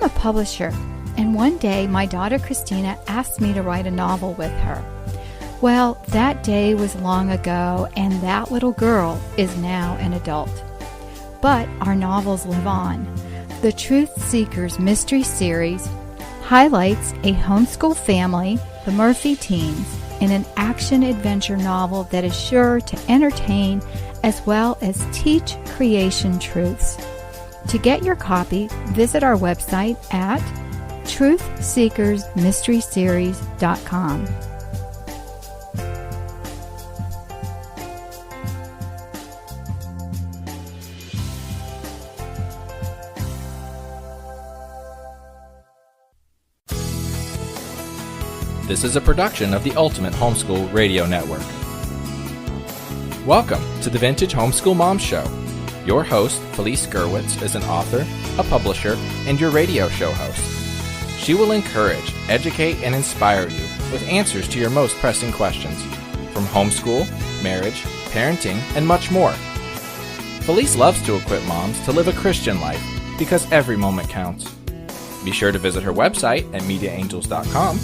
a publisher, and one day my daughter Christina asked me to write a novel with her. Well, that day was long ago, and that little girl is now an adult. But our novels live on. The Truth Seekers Mystery Series highlights a homeschool family, the Murphy teens, in an action-adventure novel that is sure to entertain as well as teach creation truths. To get your copy, visit our website at truthseekersmysteryseries.com. This is a production of the Ultimate Homeschool Radio Network. Welcome to the Vintage Homeschool Mom Show. Your host, Felice Gerwitz, is an author, a publisher, and your radio show host. She will encourage, educate, and inspire you with answers to your most pressing questions from homeschool, marriage, parenting, and much more. Felice loves to equip moms to live a Christian life because every moment counts. Be sure to visit her website at mediaangels.com.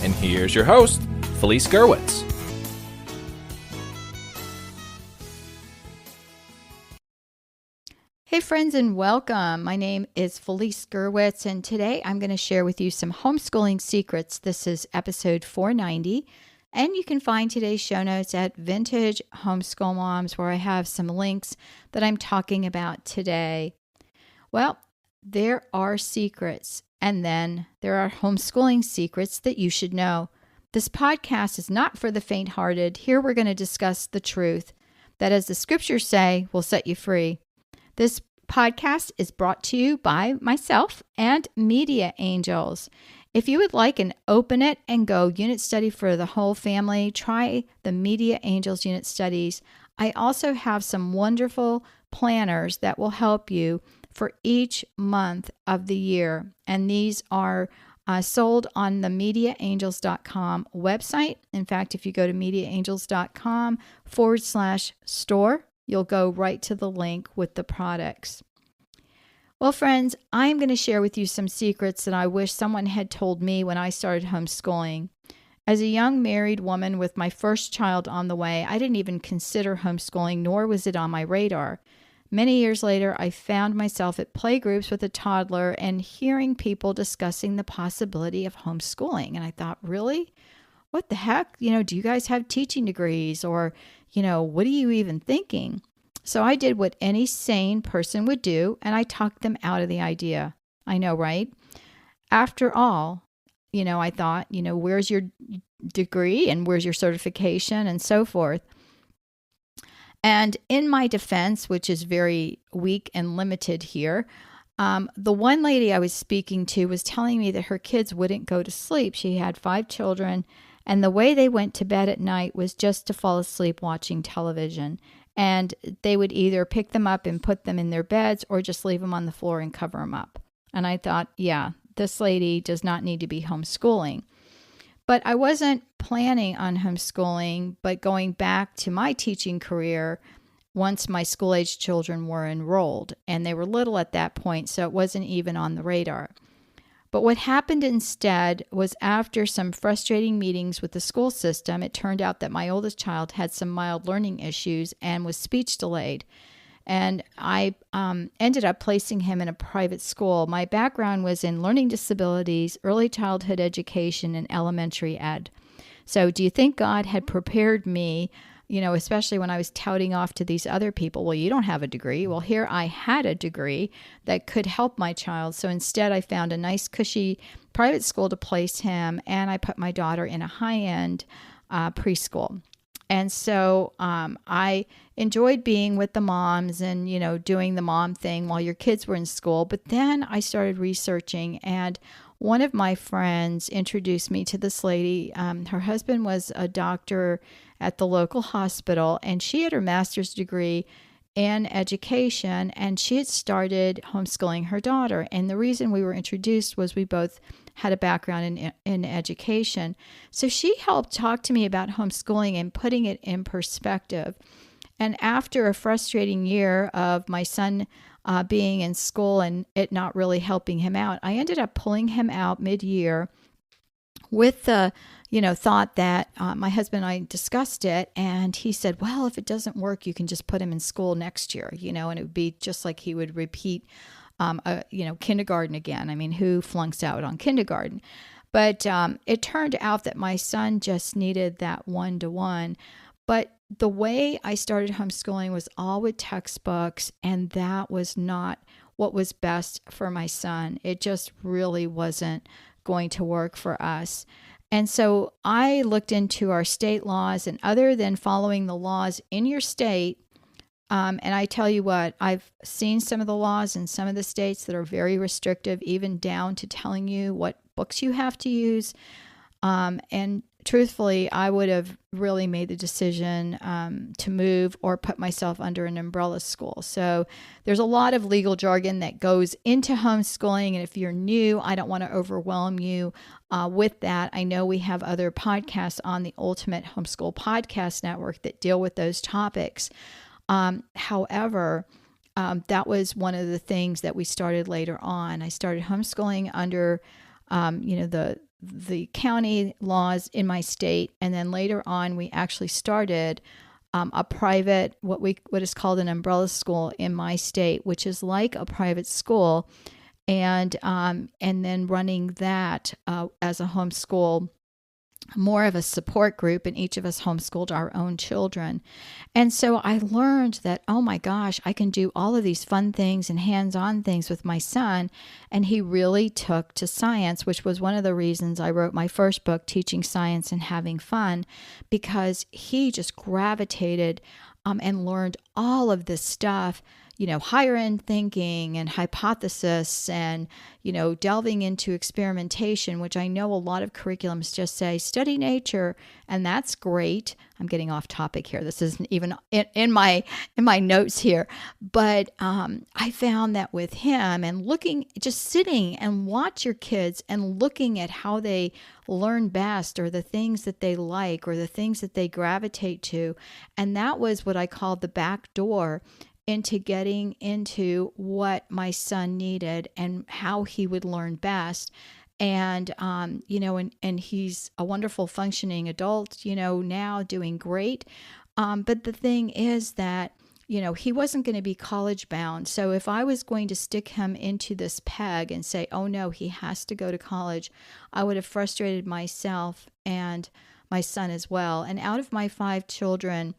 And here's your host, Felice Gerwitz. Hey friends, and welcome. My name is Felice Gerwitz, and today I'm going to share with you some homeschooling secrets. This is episode 490, and you can find today's show notes at Vintage Homeschool Moms, where I have some links that I'm talking about today. Well, there are secrets, and then there are homeschooling secrets that you should know. This podcast is not for the faint-hearted. Here we're going to discuss the truth that, as the scriptures say, will set you free. This podcast is brought to you by myself and Media Angels. If you would like an Open It and Go unit study for the whole family, try the Media Angels unit studies. I also have some wonderful planners that will help you for each month of the year. And these are sold on the MediaAngels.com website. In fact, if you go to MediaAngels.com/store, you'll go right to the link with the products. Well, friends, I'm going to share with you some secrets that I wish someone had told me when I started homeschooling. As a young married woman with my first child on the way, I didn't even consider homeschooling, nor was it on my radar. Many years later, I found myself at playgroups with a toddler and hearing people discussing the possibility of homeschooling. And I thought, really? What the heck? Do you guys have teaching degrees? Or, what are you even thinking? So I did what any sane person would do, and I talked them out of the idea. I know, right? After all, I thought, where's your degree and where's your certification and so forth? And in my defense, which is very weak and limited here, the one lady I was speaking to was telling me that her kids wouldn't go to sleep. She had 5 children, and the way they went to bed at night was just to fall asleep watching television. And they would either pick them up and put them in their beds or just leave them on the floor and cover them up. And I thought, yeah, this lady does not need to be homeschooling. But I wasn't planning on homeschooling, but going back to my teaching career once my school-age children were enrolled. And they were little at that point, so it wasn't even on the radar. But what happened instead was, after some frustrating meetings with the school system, it turned out that my oldest child had some mild learning issues and was speech delayed. And I ended up placing him in a private school. My background was in learning disabilities, early childhood education, and elementary ed. So do you think God had prepared me, especially when I was touting off to these other people, well, you don't have a degree. Well, here I had a degree that could help my child. So instead, I found a nice, cushy private school to place him, and I put my daughter in a high-end preschool. And so I enjoyed being with the moms and, doing the mom thing while your kids were in school. But then I started researching, and one of my friends introduced me to this lady. Her husband was a doctor at the local hospital, and she had her master's degree in education, and she had started homeschooling her daughter. And the reason we were introduced was we both had a background in education. So she helped talk to me about homeschooling and putting it in perspective. And after a frustrating year of my son being in school and it not really helping him out. I ended up pulling him out mid-year with the, thought that my husband and I discussed it, and he said, well, if it doesn't work, you can just put him in school next year, and it would be just like he would repeat, kindergarten again. I mean, who flunks out on kindergarten? But it turned out that my son just needed that one-to-one. But the way I started homeschooling was all with textbooks, and that was not what was best for my son. It just really wasn't going to work for us. And so I looked into our state laws, and other than following the laws in your state, and I tell you what, I've seen some of the laws in some of the states that are very restrictive, even down to telling you what books you have to use. And truthfully, I would have really made the decision to move or put myself under an umbrella school. So there's a lot of legal jargon that goes into homeschooling. And if you're new, I don't want to overwhelm you with that. I know we have other podcasts on the Ultimate Homeschool Podcast Network that deal with those topics. However, that was one of the things that we started later on. I started homeschooling under, the county laws in my state, and then later on, we actually started a private, what is called an umbrella school in my state, which is like a private school, and then running that as a homeschool. More of a support group, and each of us homeschooled our own children. And so I learned that, oh my gosh, I can do all of these fun things and hands-on things with my son. And he really took to science, which was one of the reasons I wrote my first book, Teaching Science and Having Fun, because he just gravitated and learned all of this stuff, higher end thinking and hypothesis and, delving into experimentation, which I know a lot of curriculums just say, study nature, and that's great. I'm getting off topic here. This isn't even in my notes here. But I found that with him and just sitting and watch your kids and looking at how they learn best, or the things that they like, or the things that they gravitate to. And that was what I called the back door into getting into what my son needed and how he would learn best. And, and he's a wonderful functioning adult, now doing great. But the thing is that, he wasn't going to be college bound. So if I was going to stick him into this peg and say, oh no, he has to go to college, I would have frustrated myself and my son as well. And out of my 5 children,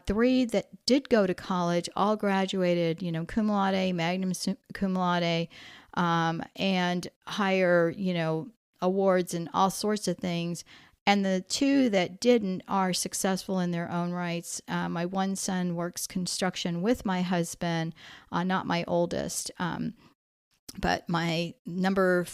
3 that did go to college all graduated, cum laude, magna cum laude, and higher, awards and all sorts of things. And the 2 that didn't are successful in their own rights. My one son works construction with my husband, not my oldest, but my number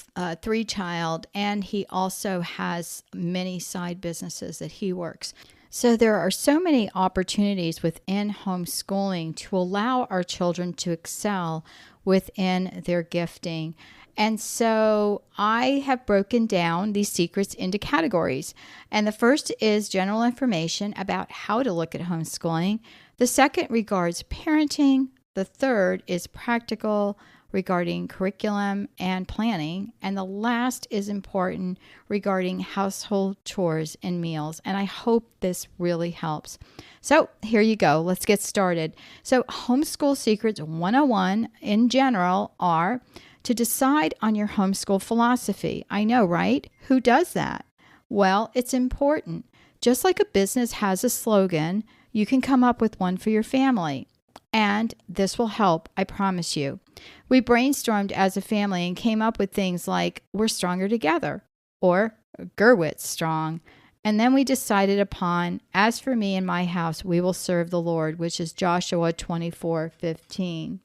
3 child, and he also has many side businesses that he works. So there are so many opportunities within homeschooling to allow our children to excel within their gifting. And so I have broken down these secrets into categories. And the first is general information about how to look at homeschooling. The second regards parenting. The third is practical regarding curriculum and planning. And the last is important regarding household chores and meals. And I hope this really helps. So here you go. Let's get started. So Homeschool Secrets 101 in general are to decide on your homeschool philosophy. I know, right? Who does that? Well, it's important. Just like a business has a slogan, you can come up with one for your family. And this will help, I promise you. We brainstormed as a family and came up with things like, we're stronger together, or Gerwitz strong. And then we decided upon, as for me and my house, we will serve the Lord, which is Joshua 24:15.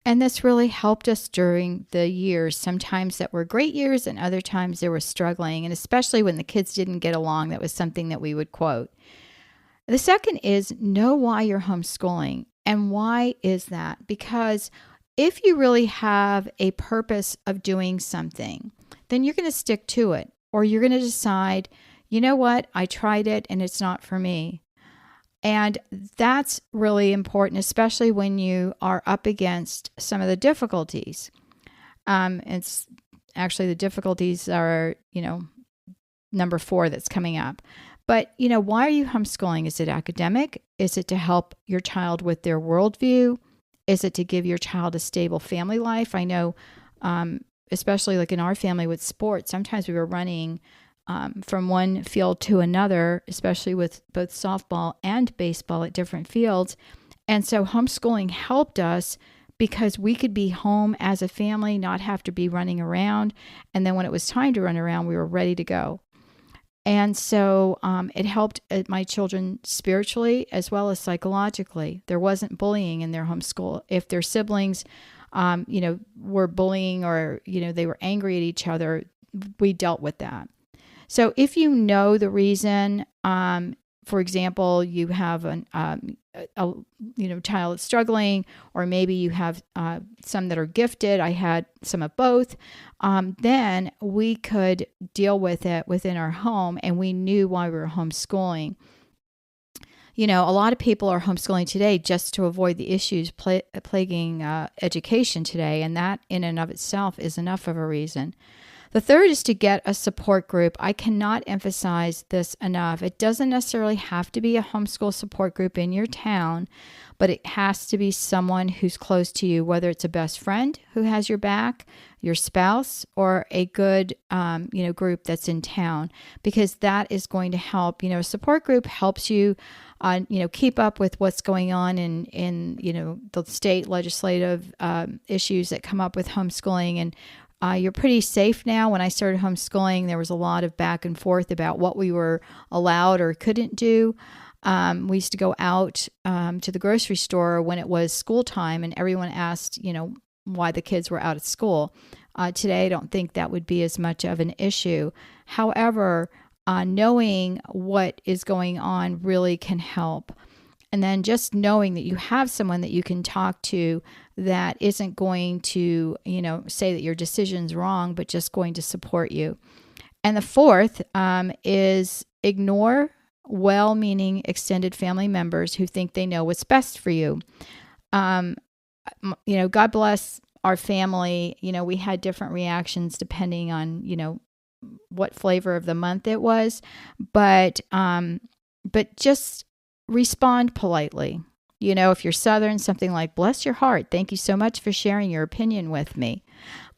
And this really helped us during the years, sometimes that were great years and other times they were struggling. And especially when the kids didn't get along, that was something that we would quote. The second is know why you're homeschooling. And why is that? Because if you really have a purpose of doing something, then you're going to stick to it. Or you're going to decide, you know what, I tried it and it's not for me. And that's really important, especially when you are up against some of the difficulties. It's actually the difficulties are, number 4 that's coming up. But, why are you homeschooling? Is it academic? Is it to help your child with their worldview? Is it to give your child a stable family life? I know, especially like in our family with sports, sometimes we were running from one field to another, especially with both softball and baseball at different fields. And so homeschooling helped us because we could be home as a family, not have to be running around. And then when it was time to run around, we were ready to go. And so it helped my children spiritually as well as psychologically. There wasn't bullying in their homeschool. If their siblings, were bullying or, they were angry at each other, we dealt with that. So if you know the reason, for example, you have a child that's struggling, or maybe you have some that are gifted. I had some of both. Then we could deal with it within our home, and we knew why we were homeschooling. A lot of people are homeschooling today just to avoid the issues plaguing education today, and that in and of itself is enough of a reason. The third is to get a support group. I cannot emphasize this enough. It doesn't necessarily have to be a homeschool support group in your town, but it has to be someone who's close to you, whether it's a best friend who has your back, your spouse, or a good, group that's in town, because that is going to help. A support group helps you, keep up with what's going on in the state legislative issues that come up with homeschooling. And you're pretty safe now. When I started homeschooling, there was a lot of back and forth about what we were allowed or couldn't do. We used to go out to the grocery store when it was school time, and everyone asked, why the kids were out of school. Today, I don't think that would be as much of an issue. However, knowing what is going on really can help. And then just knowing that you have someone that you can talk to that isn't going to, say that your decision's wrong, but just going to support you. And the fourth is ignore well-meaning extended family members who think they know what's best for you. God bless our family. We had different reactions depending on, what flavor of the month it was, but just respond politely. If you're Southern, something like, bless your heart. Thank you so much for sharing your opinion with me.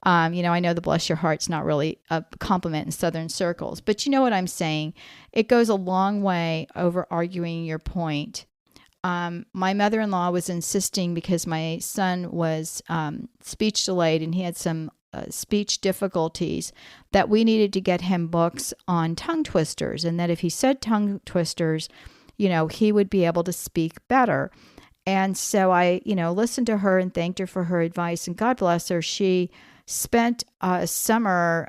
I know the bless your heart's not really a compliment in Southern circles, but you know what I'm saying? It goes a long way over arguing your point. My mother-in-law was insisting, because my son was speech delayed and he had some speech difficulties, that we needed to get him books on tongue twisters, and that if he said tongue twisters, he would be able to speak better. And so I, listened to her and thanked her for her advice. And God bless her, she spent a summer,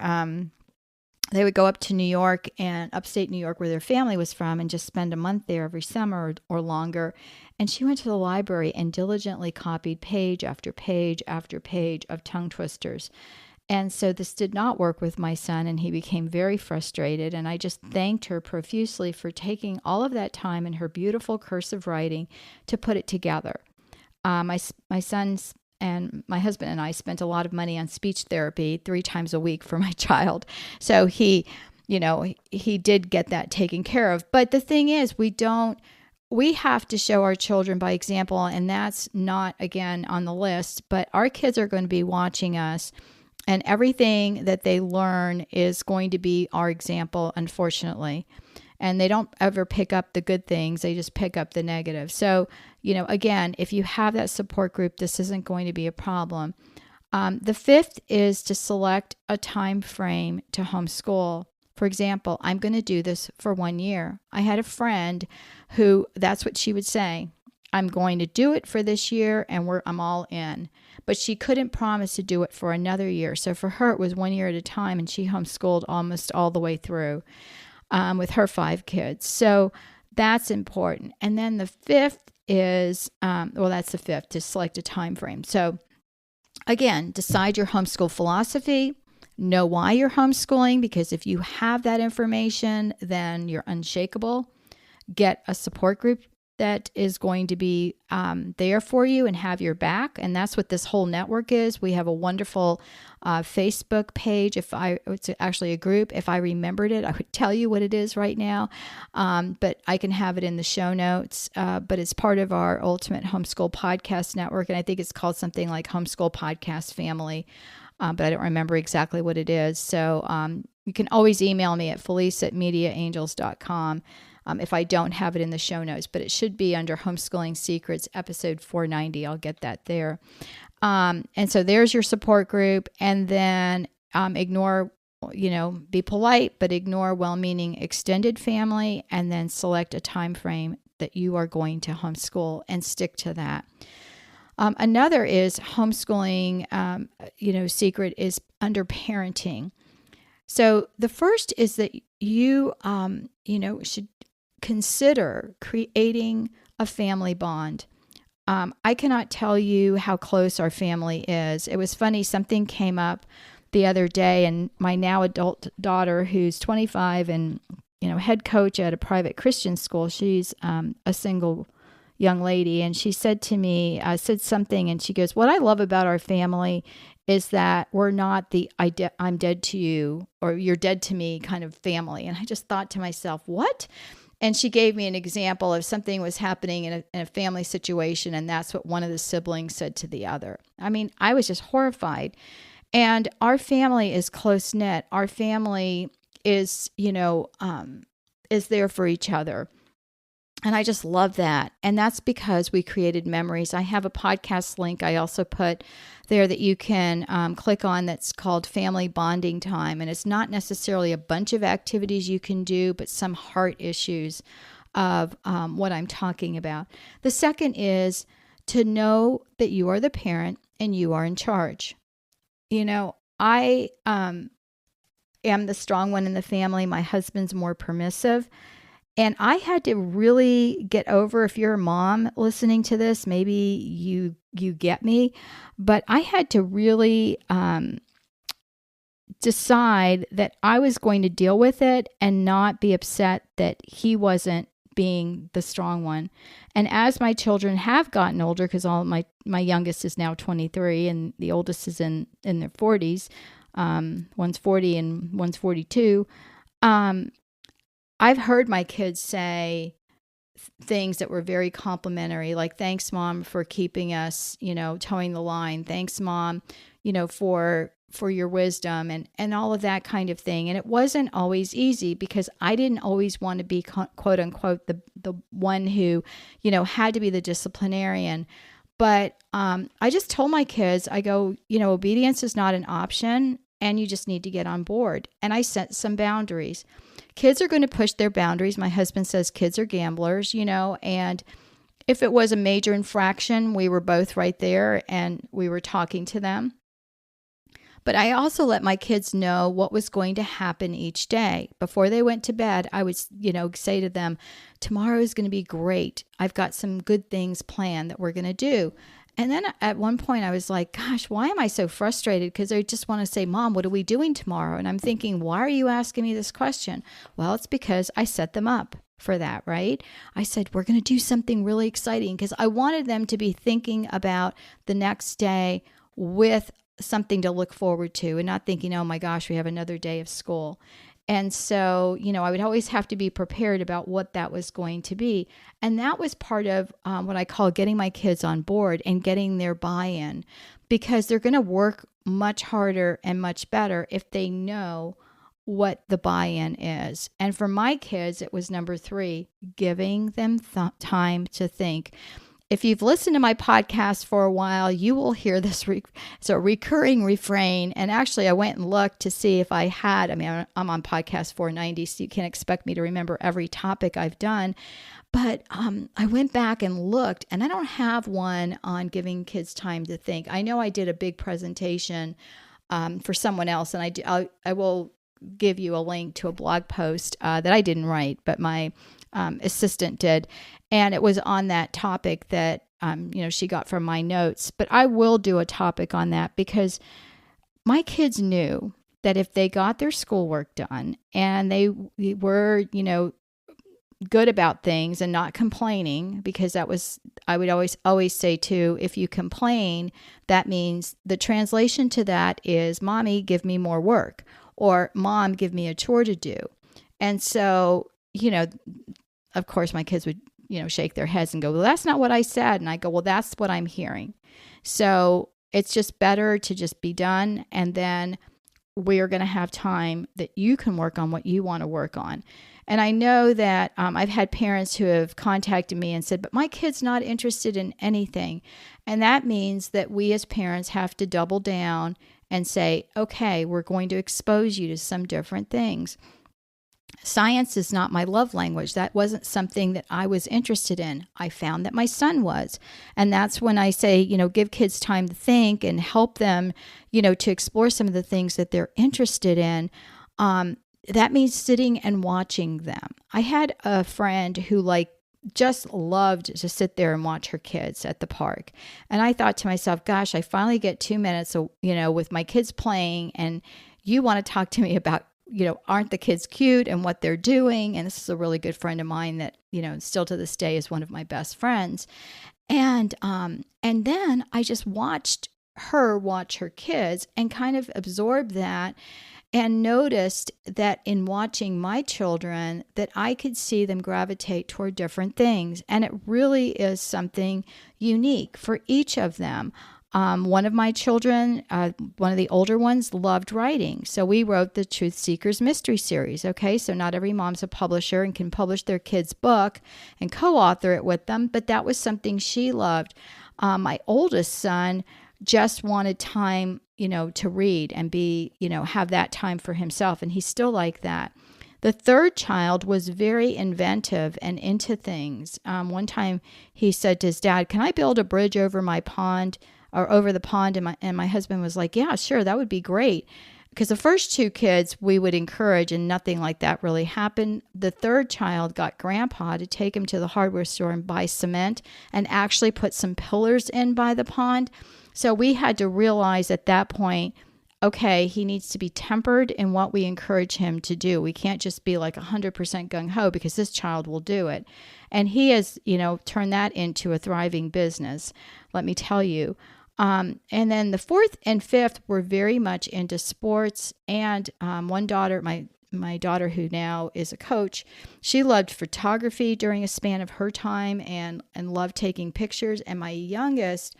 they would go up to New York and upstate New York where their family was from, and just spend a month there every summer or longer. And she went to the library and diligently copied page after page after page of tongue twisters. And so this did not work with my son, and he became very frustrated. And I just thanked her profusely for taking all of that time in her beautiful cursive writing to put it together. My son's and my husband and I spent a lot of money on speech therapy 3 times a week for my child. So he did get that taken care of. But the thing is, we have to show our children by example, and that's not, again, on the list, but our kids are going to be watching us. And everything that they learn is going to be our example, unfortunately. And they don't ever pick up the good things. They just pick up the negative. So, again, if you have that support group, this isn't going to be a problem. The fifth is to select a time frame to homeschool. For example, I'm going to do this for 1 year. I had a friend who, that's what she would say. I'm going to do it for this year, and I'm all in. But she couldn't promise to do it for another year. So for her, it was 1 year at a time, and she homeschooled almost all the way through with her 5 kids. So that's important. And then the fifth is, that's the fifth, to select a time frame. So again, decide your homeschool philosophy, know why you're homeschooling, because if you have that information, then you're unshakable. Get a support group that is going to be there for you and have your back. And that's what this whole network is. We have a wonderful Facebook page. It's actually a group. If I remembered it, I would tell you what it is right now. But I can have it in the show notes. But it's part of our Ultimate Homeschool Podcast Network. And I think it's called something like Homeschool Podcast Family. But I don't remember exactly what it is. So you can always email me at felice@mediaangels.com. If I don't have it in the show notes, but it should be under Homeschooling Secrets, episode 490. I'll get that there. And so there's your support group. And then ignore, be polite, but ignore well-meaning extended family, and then select a time frame that you are going to homeschool and stick to that. Another is homeschooling, secret is under parenting. So the first is that you, should consider creating a family bond. I cannot tell you how close our family is. It was funny, something came up the other day, and my now adult daughter, who's 25 and, head coach at a private Christian school, she's a single young lady, and she said to me, said something, and she goes, "What I love about our family is that we're not the I'm dead to you or you're dead to me kind of family." And I just thought to myself, what? And she gave me an example of something was happening in a family situation, and that's what one of the siblings said to the other. I mean, I was just horrified. And our family is close-knit. Our family is, is there for each other. And I just love that. And that's because we created memories. I have a podcast link I also put there that you can click on that's called Family Bonding Time. And it's not necessarily a bunch of activities you can do, but some heart issues of what I'm talking about. The second is to know that you are the parent and you are in charge. I am the strong one in the family. My husband's more permissive. And I had to really get over, if you're a mom listening to this, maybe you get me, but I had to really decide that I was going to deal with it and not be upset that he wasn't being the strong one. And as my children have gotten older, because all my youngest is now 23 and the oldest is in their 40s, one's 40 and one's 42, I've heard my kids say things that were very complimentary, like, "Thanks, Mom, for keeping us, towing the line. Thanks, Mom, for your wisdom," and all of that kind of thing. And it wasn't always easy because I didn't always want to be, quote unquote, the one who, had to be the disciplinarian. But I just told my kids, I go, obedience is not an option, and you just need to get on board. And I set some boundaries. Kids are going to push their boundaries. My husband says kids are gamblers, and if it was a major infraction, we were both right there and we were talking to them. But I also let my kids know what was going to happen each day. Before they went to bed, I would, say to them, "Tomorrow is going to be great. I've got some good things planned that we're going to do." And then at one point I was like, gosh, why am I so frustrated? Because I just want to say, "Mom, what are we doing tomorrow?" And I'm thinking, why are you asking me this question? Well, it's because I set them up for that, right? I said, we're going to do something really exciting because I wanted them to be thinking about the next day with something to look forward to and not thinking, oh my gosh, we have another day of school. And so, I would always have to be prepared about what that was going to be. And that was part of what I call getting my kids on board and getting their buy-in, because they're going to work much harder and much better if they know what the buy-in is. And for my kids, it was number 3, giving them time to think. If you've listened to my podcast for a while, you will hear this it's a recurring refrain. And actually, I went and looked to see if I had, I'm on podcast 490, so you can't expect me to remember every topic I've done. But I went back and looked, and I don't have one on giving kids time to think. I know I did a big presentation for someone else, and I will give you a link to a blog post that I didn't write, but my assistant did. And it was on that topic that, she got from my notes. But I will do a topic on that because my kids knew that if they got their schoolwork done and they were, good about things and not complaining, because I would always say too, if you complain, that means the translation to that is, Mommy, give me more work, or Mom, give me a chore to do. And so, of course my kids would, shake their heads and go, well, that's not what I said. And I go, well, that's what I'm hearing. So it's just better to just be done. And then we're going to have time that you can work on what you want to work on. And I know that I've had parents who have contacted me and said, but my kid's not interested in anything. And that means that we as parents have to double down and say, okay, we're going to expose you to some different things. Science is not my love language. That wasn't something that I was interested in. I found that my son was. And that's when I say, give kids time to think and help them, to explore some of the things that they're interested in. That means sitting and watching them. I had a friend who just loved to sit there and watch her kids at the park. And I thought to myself, gosh, I finally get 2 minutes, with my kids playing, and you want to talk to me about, aren't the kids cute and what they're doing? And this is a really good friend of mine that, still to this day is one of my best friends. And then I just watched her watch her kids and kind of absorb that, and noticed that in watching my children, that I could see them gravitate toward different things. And it really is something unique for each of them. One of my children, one of the older ones, loved writing. So we wrote the Truth Seekers Mystery Series. Okay, so not every mom's a publisher and can publish their kid's book and co-author it with them, but that was something she loved. My oldest son just wanted time, to read and be, have that time for himself. And he's still like that. The third child was very inventive and into things. One time he said to his dad, can I build a bridge over my pond or over the pond? And my husband was like, yeah, sure, that would be great. Because the first two kids we would encourage, and nothing like that really happened. The third child got grandpa to take him to the hardware store and buy cement and actually put some pillars in by the pond. So we had to realize at that point, okay, he needs to be tempered in what we encourage him to do. We can't just be like 100% gung-ho, because this child will do it. And he has, turned that into a thriving business, let me tell you. And then the fourth and fifth were very much into sports. And one daughter, my daughter, who now is a coach, she loved photography during a span of her time and loved taking pictures. And my youngest,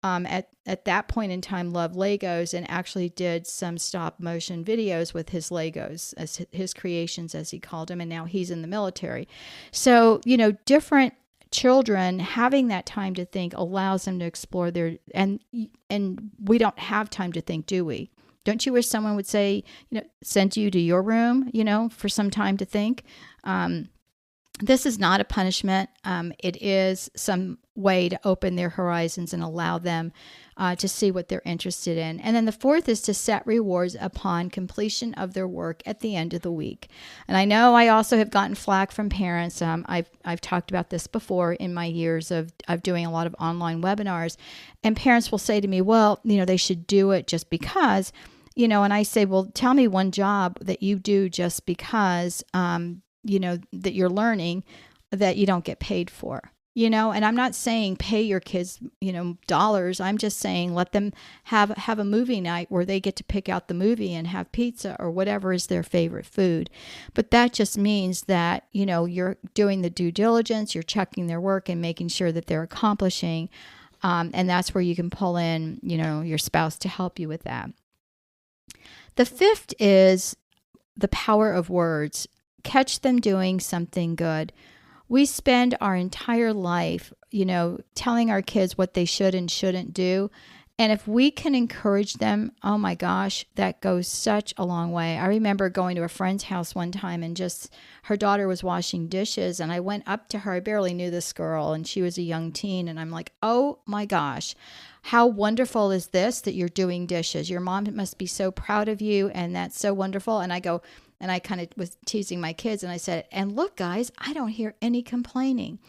at that point in time, loved Legos and actually did some stop motion videos with his Legos, as his creations, as he called them. And now he's in the military. So, different children having that time to think allows them to explore and we don't have time to think, do we? Don't you wish someone would say, send you to your room, for some time to think? This is not a punishment. It is some way to open their horizons and allow them to see what they're interested in. And then the fourth is to set rewards upon completion of their work at the end of the week. And I know I also have gotten flack from parents. I've talked about this before in my years of doing a lot of online webinars. And parents will say to me, well, they should do it just because, and I say, well, tell me one job that you do just because, that you're learning that you don't get paid for, and I'm not saying pay your kids, dollars. I'm just saying let them have a movie night where they get to pick out the movie and have pizza or whatever is their favorite food. But that just means that, you're doing the due diligence, you're checking their work and making sure that they're accomplishing. And that's where you can pull in, your spouse to help you with that. The fifth is the power of words. Catch them doing something good. We spend our entire life, telling our kids what they should and shouldn't do. And if we can encourage them, oh my gosh, that goes such a long way. I remember going to a friend's house one time and just her daughter was washing dishes. And I went up to her. I barely knew this girl and she was a young teen. And I'm like, oh my gosh, how wonderful is this that you're doing dishes? Your mom must be so proud of you. And that's so wonderful. And I go, and I kind of was teasing my kids and I said, and look, guys, I don't hear any complaining,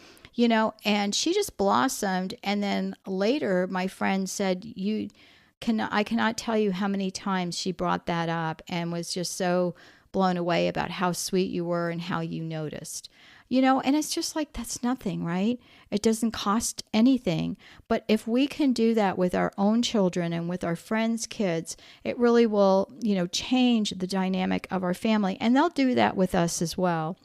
and she just blossomed. And then later my friend said, I cannot tell you how many times she brought that up and was just so blown away about how sweet you were and how you noticed. And it's just like, that's nothing, right? It doesn't cost anything. But if we can do that with our own children and with our friends' kids, it really will, change the dynamic of our family. And they'll do that with us as well.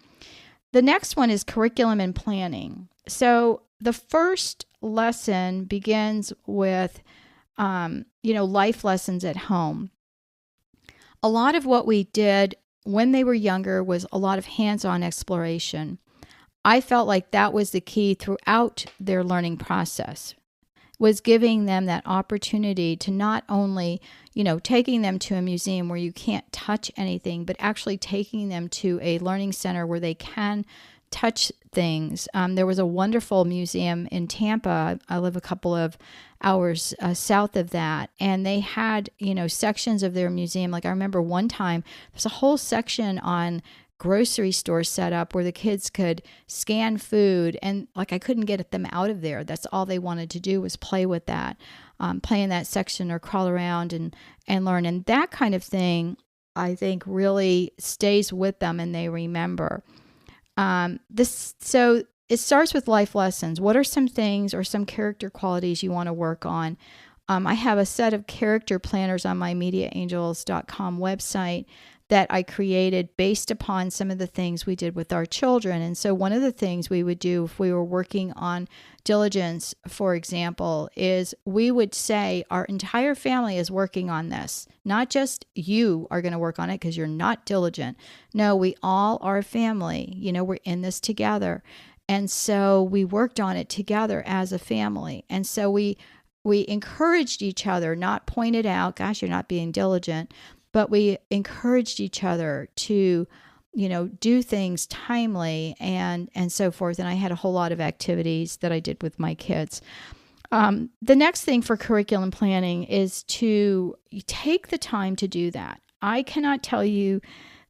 The next one is curriculum and planning. So the first lesson begins with, life lessons at home. A lot of what we did when they were younger was a lot of hands-on exploration. I felt like that was the key throughout their learning process, was giving them that opportunity to not only, taking them to a museum where you can't touch anything, but actually taking them to a learning center where they can touch things. There was a wonderful museum in Tampa. I live a couple of hours south of that, and they had, sections of their museum. Like I remember one time, there's a whole section on grocery store set up where the kids could scan food, and like I couldn't get them out of there. That's all they wanted to do was play with that, play in that section or crawl around and learn. And that kind of thing, I think, really stays with them and they remember. So it starts with life lessons. What are some things or some character qualities you want to work on? I have a set of character planners on my MediaAngels.com website that I created based upon some of the things we did with our children. And so one of the things we would do if we were working on diligence, for example, is we would say our entire family is working on this. Not just you are going to work on it because you're not diligent. No, we all are a family. We're in this together. And so we worked on it together as a family. And so we encouraged each other, not pointed out, gosh, you're not being diligent, but we encouraged each other to, do things timely and so forth. And I had a whole lot of activities that I did with my kids. The next thing for curriculum planning is to take the time to do that. I cannot tell you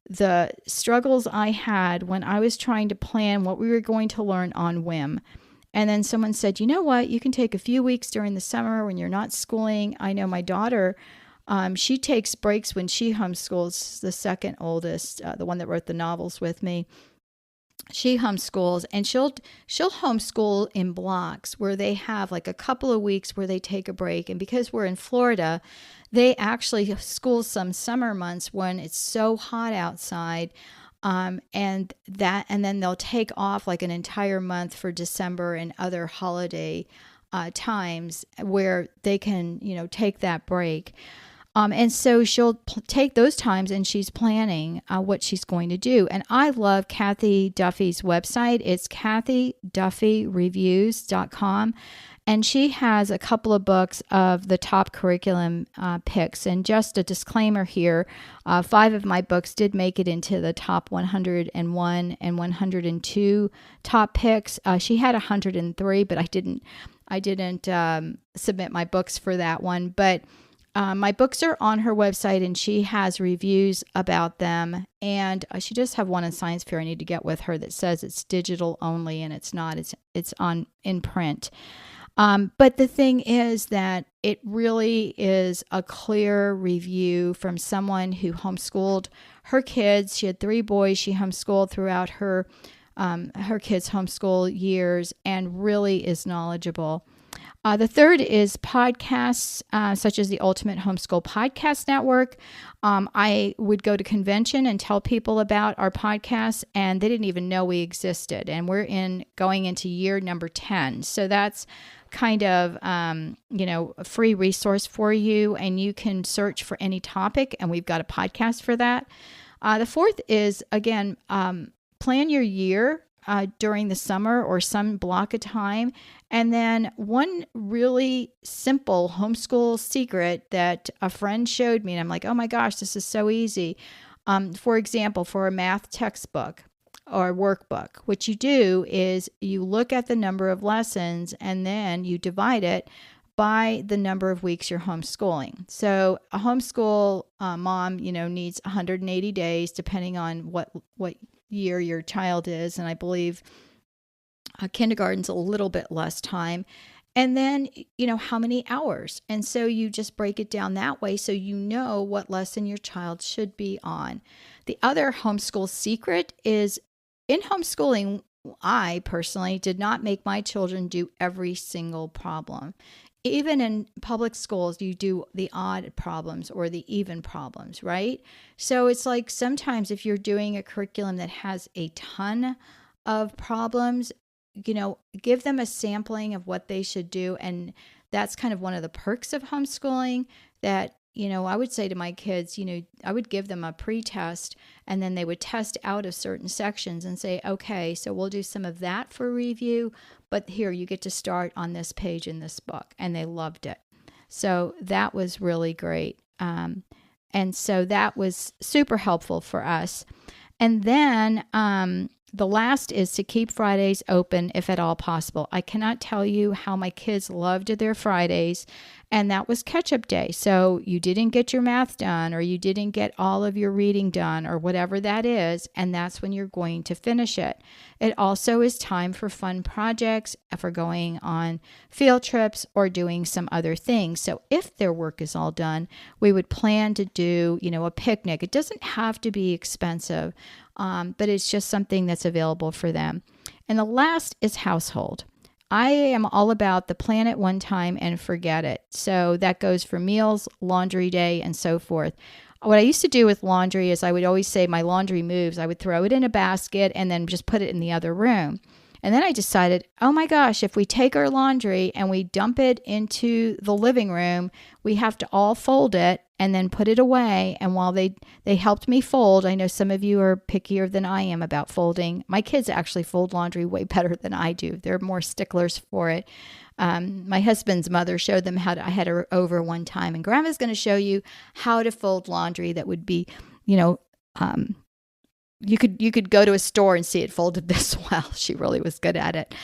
the struggles I had when I was trying to plan what we were going to learn on whim. And then someone said, you know what, you can take a few weeks during the summer when you're not schooling. I know my daughter, she takes breaks when she homeschools, the second oldest, the one that wrote the novels with me. She homeschools, and she'll homeschool in blocks where they have like a couple of weeks where they take a break. And because we're in Florida, they actually school some summer months when it's so hot outside. And then they'll take off like an entire month for December and other holiday times where they can, take that break. And so she'll take those times and she's planning what she's going to do. And I love Kathy Duffy's website. It's kathyduffyreviews.com. And she has a couple of books of the top curriculum picks. And just a disclaimer here, 5 of my books did make it into the top 101 and 102 top picks. She had 103, but I didn't submit my books for that one. But my books are on her website, and she has reviews about them. And she does have one on science fair I need to get with her that says it's digital only, and it's not. It's on in print. But the thing is that it really is a clear review from someone who homeschooled her kids. She had 3 boys. She homeschooled throughout her kids' homeschool years and really is knowledgeable. The third is podcasts, such as the Ultimate Homeschool Podcast Network. I would go to convention and tell people about our podcasts, and they didn't even know we existed. And we're going into year number 10. So that's kind of, a free resource for you, and you can search for any topic, and we've got a podcast for that. The fourth is, again, plan your year during the summer or some block of time. And then one really simple homeschool secret that a friend showed me, and I'm like, oh my gosh, this is so easy. For example, for a math textbook or workbook, what you do is you look at the number of lessons and then you divide it by the number of weeks you're homeschooling. So a homeschool mom, needs 180 days, depending on what year your child is. And I believe kindergarten's a little bit less time. And then, how many hours. And so you just break it down that way so you know what lesson your child should be on. The other homeschool secret is in homeschooling, I personally did not make my children do every single problem. Even in public schools, you do the odd problems or the even problems, right? So it's like sometimes if you're doing a curriculum that has a ton of problems, give them a sampling of what they should do. And that's kind of one of the perks of homeschooling that, I would say to my kids, I would give them a pre-test and then they would test out of certain sections and say, okay, so we'll do some of that for review, but here you get to start on this page in this book. And they loved it. So that was really great. And so that was super helpful for us. And then the last is to keep Fridays open if at all possible. I cannot tell you how my kids loved their Fridays, and that was catch-up day. So you didn't get your math done or you didn't get all of your reading done or whatever that is, and that's when you're going to finish it. It also is time for fun projects, for going on field trips or doing some other things. So if their work is all done, we would plan to do, a picnic. It doesn't have to be expensive, but it's just something that's available for them. And the last is household. I am all about the plan it one time and forget it. So that goes for meals, laundry day, and so forth. What I used to do with laundry is I would always say my laundry moves. I would throw it in a basket and then just put it in the other room. And then I decided, oh my gosh, if we take our laundry and we dump it into the living room, we have to all fold it and then put it away. And while they helped me fold, I know some of you are pickier than I am about folding. My kids actually fold laundry way better than I do. They're more sticklers for it. My husband's mother showed them how to, I had her over one time, and Grandma's going to show you how to fold laundry that would be, you could go to a store and see it folded this well. She really was good at it.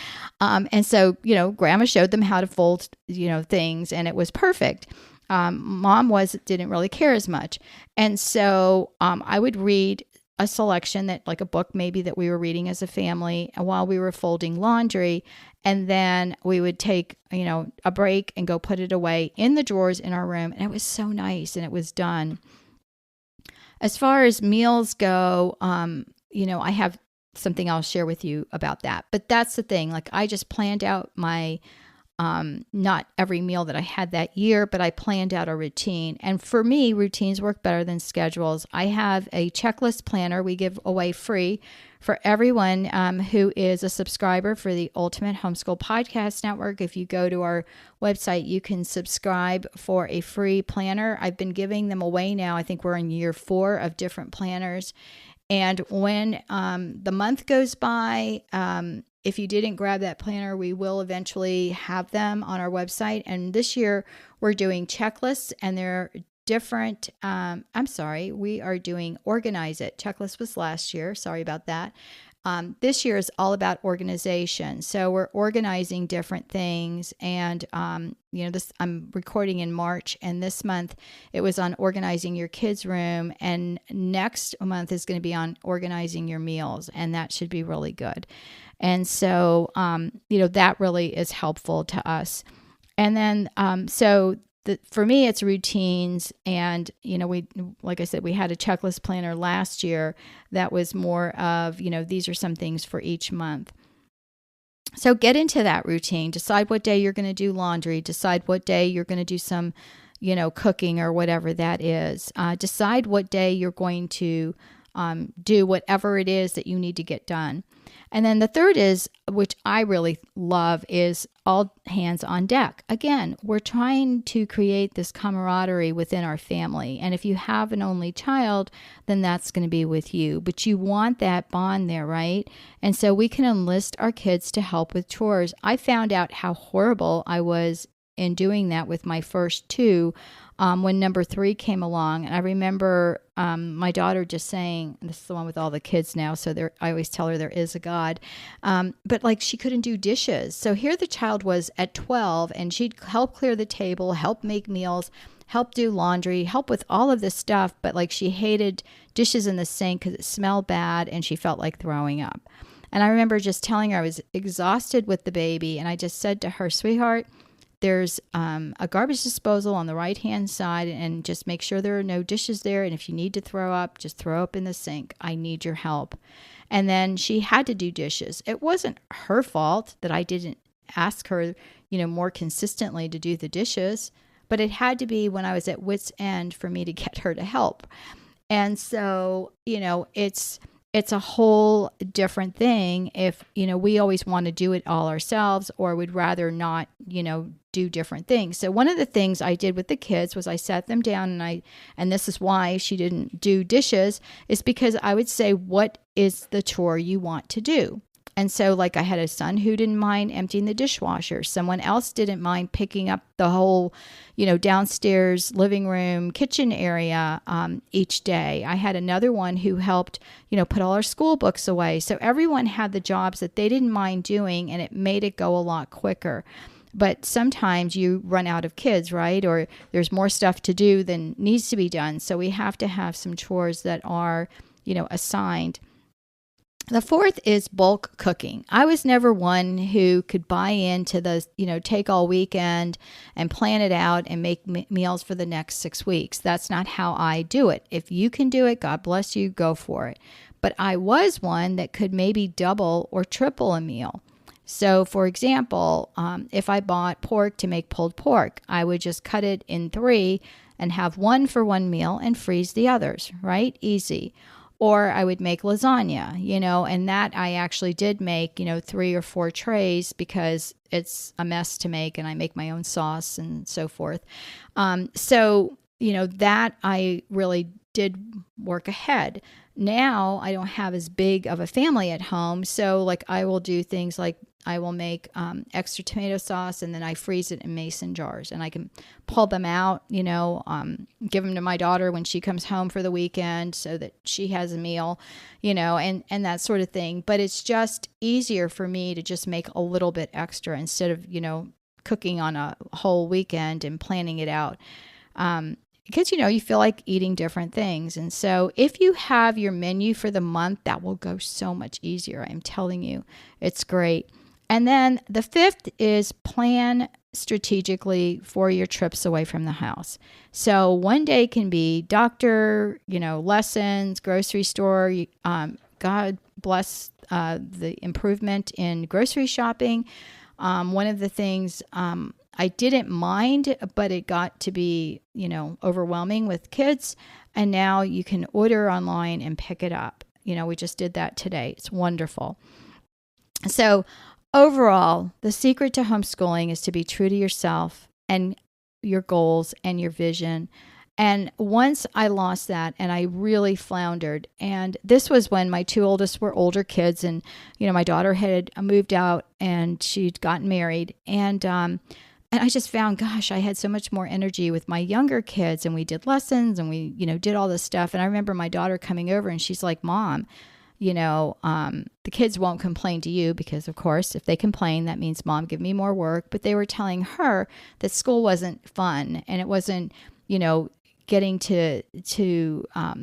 And so, Grandma showed them how to fold, things, and it was perfect. Mom didn't really care as much. And so I would read a selection that, like a book maybe that we were reading as a family while we were folding laundry. And then we would take, a break and go put it away in the drawers in our room. And it was so nice, and it was done. As far as meals go, I have something I'll share with you about that. But that's the thing. Like, I just planned out my, not every meal that I had that year, but I planned out a routine. And for me, routines work better than schedules. I have a checklist planner we give away free for everyone who is a subscriber for the Ultimate Homeschool Podcast Network. If you go to our website, you can subscribe for a free planner. I've been giving them away now. I think we're in year 4 of different planners. And when the month goes by, if you didn't grab that planner, we will eventually have them on our website. And this year we're doing checklists, and they're different. We are doing Organize It. Checklist was last year. Sorry about that. This year is all about organization. So we're organizing different things. And, I'm recording in March, and this month it was on organizing your kids' room. And next month is going to be on organizing your meals. And that should be really good. And so, that really is helpful to us. And then, for me, it's routines. And, like I said, we had a checklist planner last year that was more of, these are some things for each month. So get into that routine. Decide what day you're going to do laundry. Decide what day you're going to do some, cooking or whatever that is. Decide what day you're going to do whatever it is that you need to get done. And then the third is, which I really love, is all hands on deck. Again, we're trying to create this camaraderie within our family. And if you have an only child, then that's going to be with you. But you want that bond there, right? And so we can enlist our kids to help with chores. I found out how horrible I was in doing that with my first 2 when number 3 came along. And I remember my daughter just saying, this is the one with all the kids now, so I always tell her there is a God, but like she couldn't do dishes. So here the child was at 12, and she'd help clear the table, help make meals, help do laundry, help with all of this stuff, but like she hated dishes in the sink because it smelled bad and she felt like throwing up. And I remember just telling her I was exhausted with the baby, and I just said to her, sweetheart, there's a garbage disposal on the right-hand side, and just make sure there are no dishes there. And if you need to throw up, just throw up in the sink. I need your help. And then she had to do dishes. It wasn't her fault that I didn't ask her, more consistently to do the dishes, but it had to be when I was at wit's end for me to get her to help. And so, it's a whole different thing if, we always want to do it all ourselves, or would rather not, do different things. So one of the things I did with the kids was I sat them down, and this is why she didn't do dishes, is because I would say, what is the chore you want to do? And so, like, I had a son who didn't mind emptying the dishwasher. Someone else didn't mind picking up the whole, downstairs living room, kitchen area each day. I had another one who helped, put all our school books away. So everyone had the jobs that they didn't mind doing, and it made it go a lot quicker. But sometimes you run out of kids, right? Or there's more stuff to do than needs to be done. So we have to have some chores that are, assigned. The fourth is bulk cooking. I was never one who could buy into the, take all weekend and plan it out and make meals for the next 6 weeks. That's not how I do it. If you can do it, God bless you, go for it. But I was one that could maybe double or triple a meal. So, for example, if I bought pork to make pulled pork, I would just cut it in 3 and have one for one meal and freeze the others, right? Easy. Or I would make lasagna, and that I actually did make, 3 or 4 trays because it's a mess to make, and I make my own sauce and so forth. So, that I really did work ahead. Now I don't have as big of a family at home. So like I will do things like I will make extra tomato sauce, and then I freeze it in mason jars, and I can pull them out, give them to my daughter when she comes home for the weekend so that she has a meal, and that sort of thing. But it's just easier for me to just make a little bit extra instead of, cooking on a whole weekend and planning it out. Because, you feel like eating different things. And so if you have your menu for the month, that will go so much easier. I'm telling you, it's great. And then the fifth is plan strategically for your trips away from the house. So one day can be doctor, lessons, grocery store. God bless the improvement in grocery shopping. One of the things I didn't mind, but it got to be, overwhelming with kids. And now you can order online and pick it up. We just did that today. It's wonderful. So overall, the secret to homeschooling is to be true to yourself and your goals and your vision. And once I lost that and I really floundered, and this was when my 2 oldest were older kids, and, my daughter had moved out and she'd gotten married. And I just found, gosh, I had so much more energy with my younger kids, and we did lessons and we, did all this stuff. And I remember my daughter coming over and she's like, Mom, the kids won't complain to you because, of course, if they complain, that means Mom, give me more work. But they were telling her that school wasn't fun, and it wasn't, getting to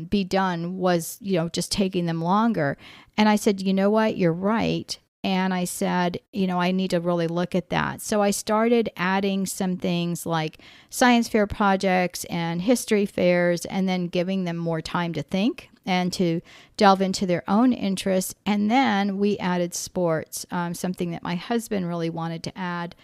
be done was, just taking them longer. And I said, you know what, you're right. And I said, I need to really look at that. So I started adding some things like science fair projects and history fairs, and then giving them more time to think and to delve into their own interests. And then we added sports, something that my husband really wanted to add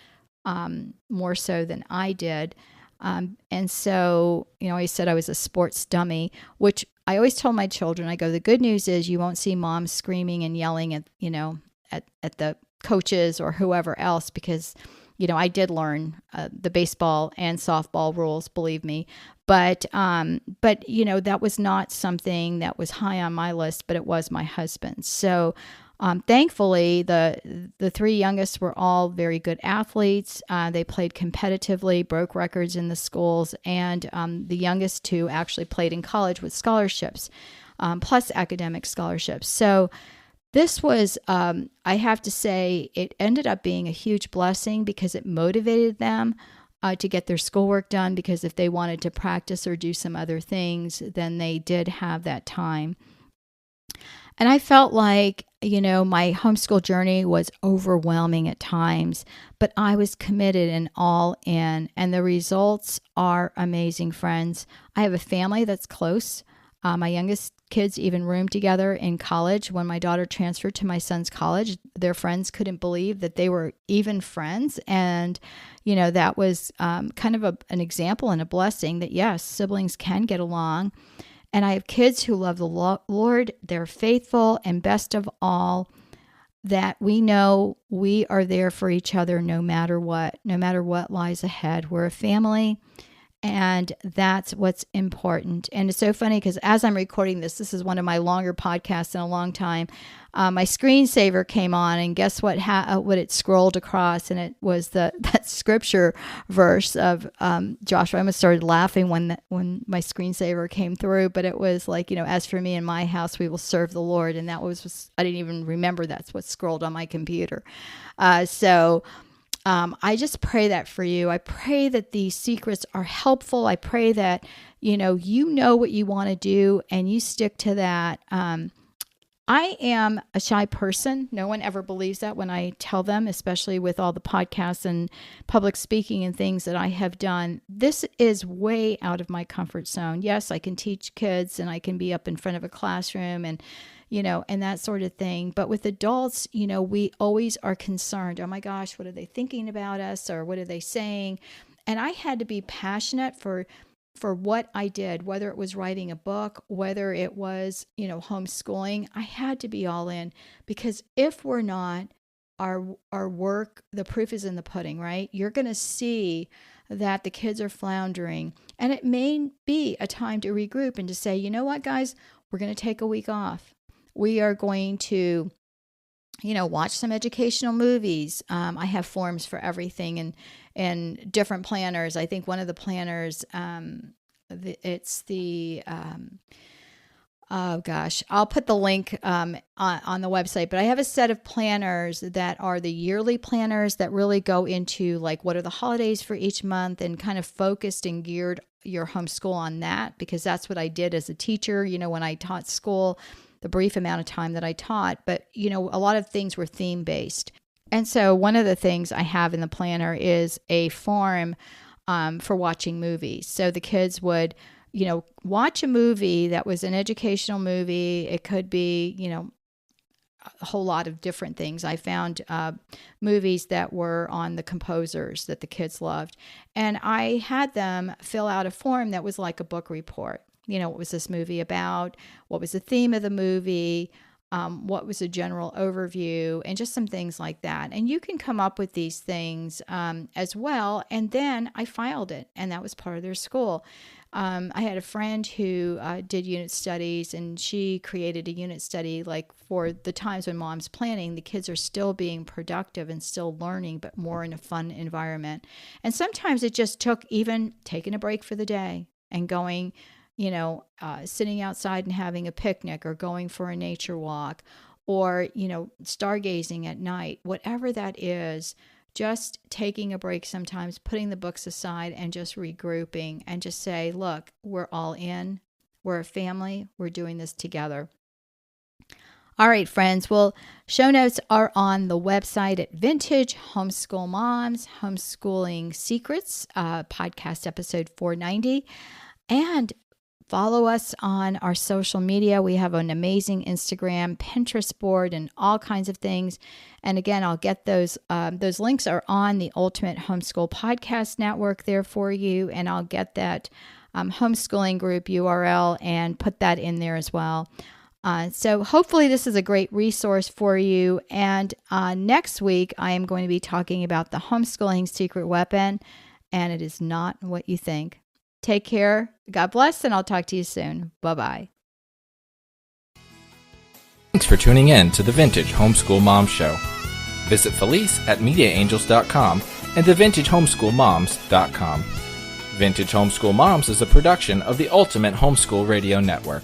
more so than I did. And so, he said I was a sports dummy, which I always told my children, I go, the good news is you won't see Mom screaming and yelling at, at the coaches or whoever else, because, I did learn the baseball and softball rules, believe me. But that was not something that was high on my list, but it was my husband's. So thankfully, the 3 youngest were all very good athletes. They played competitively, broke records in the schools, and the youngest 2 actually played in college with scholarships, plus academic scholarships. So this was, I have to say, it ended up being a huge blessing because it motivated them to get their schoolwork done, because if they wanted to practice or do some other things, then they did have that time. And I felt like, my homeschool journey was overwhelming at times, but I was committed and all in. And the results are amazing, friends. I have a family that's close. My youngest kids even roomed together in college. When my daughter transferred to my son's college, their friends couldn't believe that they were even friends. And, that was kind of an example and a blessing that, yes, siblings can get along. And I have kids who love the Lord. They're faithful, and best of all, that we know we are there for each other no matter what lies ahead. We're a family, and that's what's important. And it's so funny because as I'm recording this is one of my longer podcasts in a long time. My screensaver came on, and guess what it scrolled across, and it was that scripture verse of Joshua. I almost started laughing when my screensaver came through, but it was like, as for me and my house, we will serve the Lord. And that was I didn't even remember that's what scrolled on my computer. So I just pray that for you. I pray that these secrets are helpful. I pray that, you know what you want to do and you stick to that. I am a shy person. No one ever believes that when I tell them, especially with all the podcasts and public speaking and things that I have done. This is way out of my comfort zone. Yes, I can teach kids and I can be up in front of a classroom and that sort of thing. But with adults, we always are concerned. Oh my gosh, what are they thinking about us? Or what are they saying? And I had to be passionate for what I did, whether it was writing a book, whether it was, homeschooling. I had to be all in, because if we're not, our work, the proof is in the pudding, right? You're going to see that the kids are floundering, and it may be a time to regroup and to say, you know what, guys, we're going to take a week off. We are going to, watch some educational movies. I have forms for everything and different planners. I think one of the planners, I'll put the link on the website, but I have a set of planners that are the yearly planners that really go into like what are the holidays for each month and kind of focused and geared your homeschool on that, because that's what I did as a teacher, when I taught school, the brief amount of time that I taught. But, a lot of things were theme-based. And so one of the things I have in the planner is a form for watching movies. So the kids would, watch a movie that was an educational movie. It could be, a whole lot of different things. I found movies that were on the composers that the kids loved. And I had them fill out a form that was like a book report. What was this movie about? What was the theme of the movie? What was a general overview? And just some things like that. And you can come up with these things as well. And then I filed it, and that was part of their school. I had a friend who did unit studies, and she created a unit study like for the times when mom's planning, the kids are still being productive and still learning, but more in a fun environment. And sometimes it just took even taking a break for the day and going, sitting outside and having a picnic, or going for a nature walk, or, stargazing at night, whatever that is. Just taking a break sometimes, putting the books aside and just regrouping and just say, look, we're all in. We're a family. We're doing this together. All right, friends. Well, show notes are on the website at Vintage Homeschool Moms, Homeschooling Secrets, podcast episode 490. And follow us on our social media. We have an amazing Instagram, Pinterest board, and all kinds of things. And again, I'll get those links are on the Ultimate Homeschool Podcast Network there for you. And I'll get that homeschooling group URL and put that in there as well. So hopefully this is a great resource for you. And next week, I am going to be talking about the homeschooling secret weapon. And it is not what you think. Take care. God bless, and I'll talk to you soon. Bye-bye. Thanks for tuning in to the Vintage Homeschool Mom Show. Visit Felice at MediaAngels.com and theVintageHomeschoolMoms.com. Vintage Homeschool Moms is a production of the Ultimate Homeschool Radio Network.